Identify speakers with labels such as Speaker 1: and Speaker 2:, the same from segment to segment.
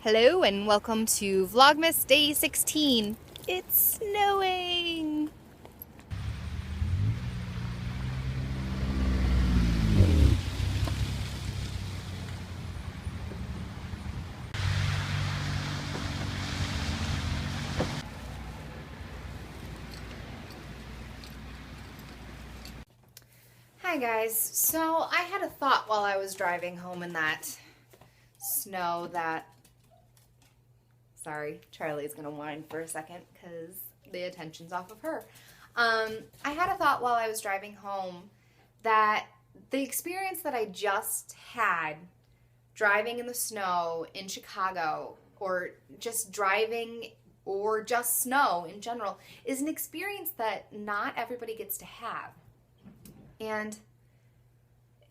Speaker 1: Hello and welcome to Vlogmas Day 16. It's snowing! Hi guys, so I had a thought while I was driving home in that snow that... Sorry, Charlie's gonna whine for a second because the attention's off of her. I had a thought while I was driving home that the experience that I just had driving in the snow in Chicago, or just driving, or just snow in general, is an experience that not everybody gets to have. And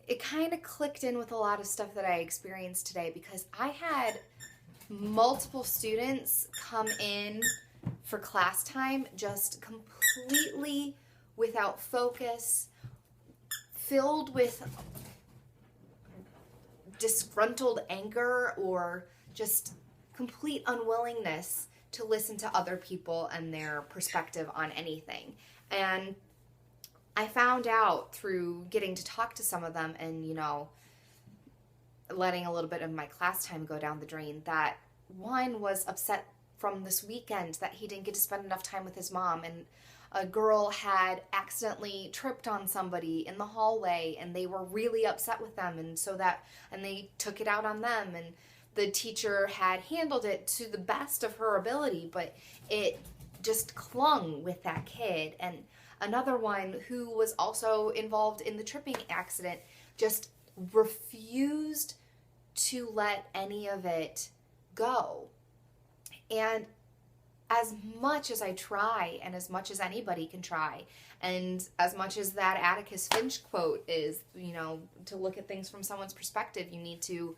Speaker 1: it kind of clicked in with a lot of stuff that I experienced today because I had multiple students come in for class time just completely without focus, filled with disgruntled anger or just complete unwillingness to listen to other people and their perspective on anything. And I found out through getting to talk to some of them and, letting a little bit of my class time go down the drain that one was upset from this weekend that he didn't get to spend enough time with his mom, and a girl had accidentally tripped on somebody in the hallway and they were really upset with them, and they took it out on them, and the teacher had handled it to the best of her ability, but it just clung with that kid. And another one who was also involved in the tripping accident just refused to let any of it go. And as much as I try, and as much as anybody can try, and as much as that Atticus Finch quote is, to look at things from someone's perspective, you need to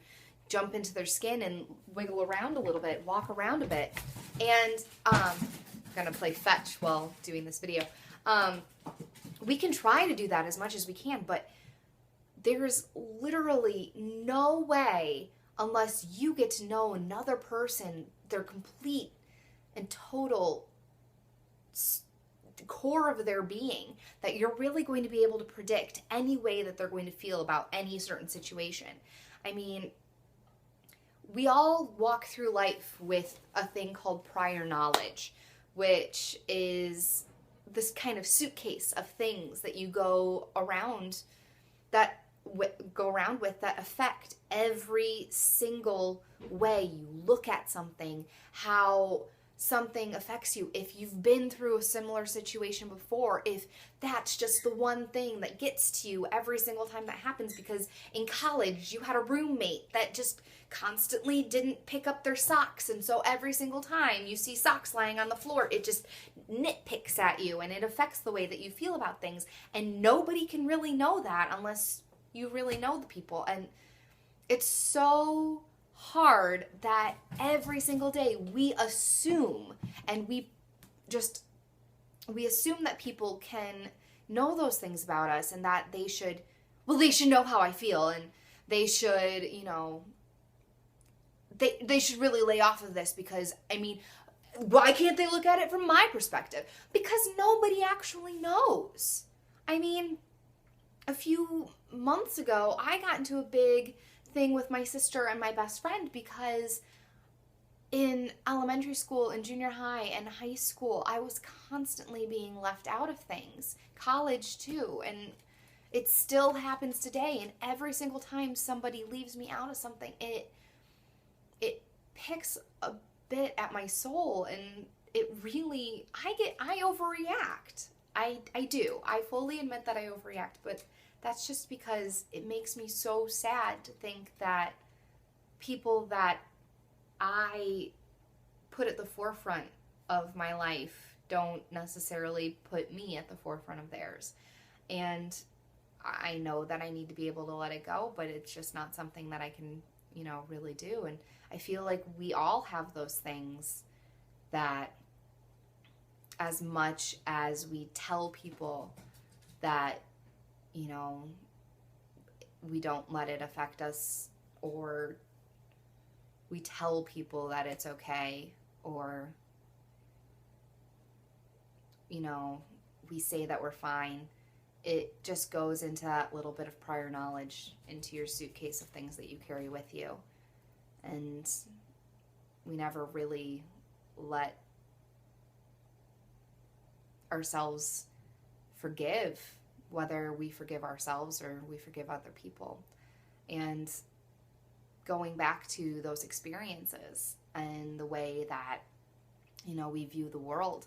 Speaker 1: jump into their skin and wiggle around a little bit, walk around a bit. And I'm gonna play fetch while doing this video. We can try to do that as much as we can, but there's literally no way, unless you get to know another person, their complete and total core of their being, that you're really going to be able to predict any way that they're going to feel about any certain situation. I mean, we all walk through life with a thing called prior knowledge, which is this kind of suitcase of things that you go around with that affect every single way you look at something, how something affects you, if you've been through a similar situation before, if that's just the one thing that gets to you every single time that happens because in college you had a roommate that just constantly didn't pick up their socks, and so every single time you see socks lying on the floor, it just nitpicks at you and it affects the way that you feel about things. And nobody can really know that unless you really know the people. And it's so hard that every single day we assume, and we assume that people can know those things about us, and that they should know how I feel, and they should, they should really lay off of this because, why can't they look at it from my perspective? Because nobody actually knows. A few months ago, I got into a big thing with my sister and my best friend because in elementary school and junior high and high school, I was constantly being left out of things. College too, and it still happens today. And every single time somebody leaves me out of something, it picks a bit at my soul, and it really, I overreact. I do. I fully admit that I overreact, but that's just because it makes me so sad to think that people that I put at the forefront of my life don't necessarily put me at the forefront of theirs. And I know that I need to be able to let it go, but it's just not something that I can, really do. And I feel like we all have those things that, as much as we tell people that, we don't let it affect us, or we tell people that it's okay, or, you know, we say that we're fine. It just goes into that little bit of prior knowledge into your suitcase of things that you carry with you. And we never really let ourselves forgive, whether we forgive ourselves or we forgive other people. And going back to those experiences and the way that, you know, we view the world,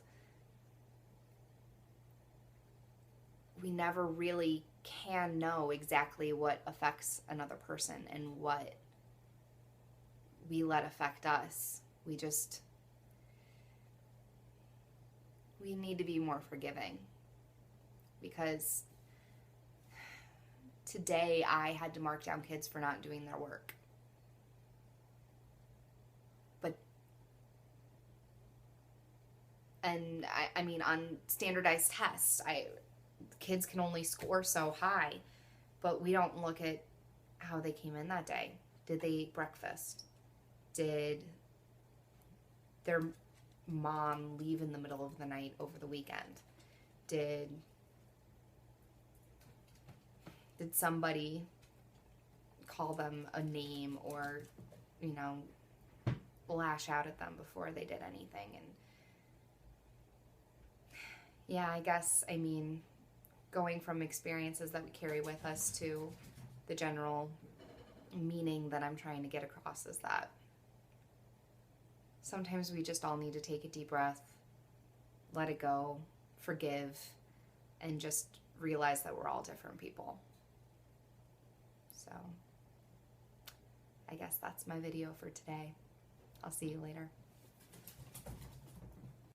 Speaker 1: we never really can know exactly what affects another person and what we let affect us. We need to be more forgiving, because today I had to mark down kids for not doing their work. I mean, on standardized tests, kids can only score so high, but we don't look at how they came in that day. Did they eat breakfast? Did their mom leave in the middle of the night over the weekend? Did somebody call them a name or, you know, lash out at them before they did anything? And yeah, I guess, I mean, going from experiences that we carry with us to the general meaning that I'm trying to get across is that sometimes we just all need to take a deep breath, let it go, forgive, and just realize that we're all different people. So I guess that's my video for today. I'll see you later.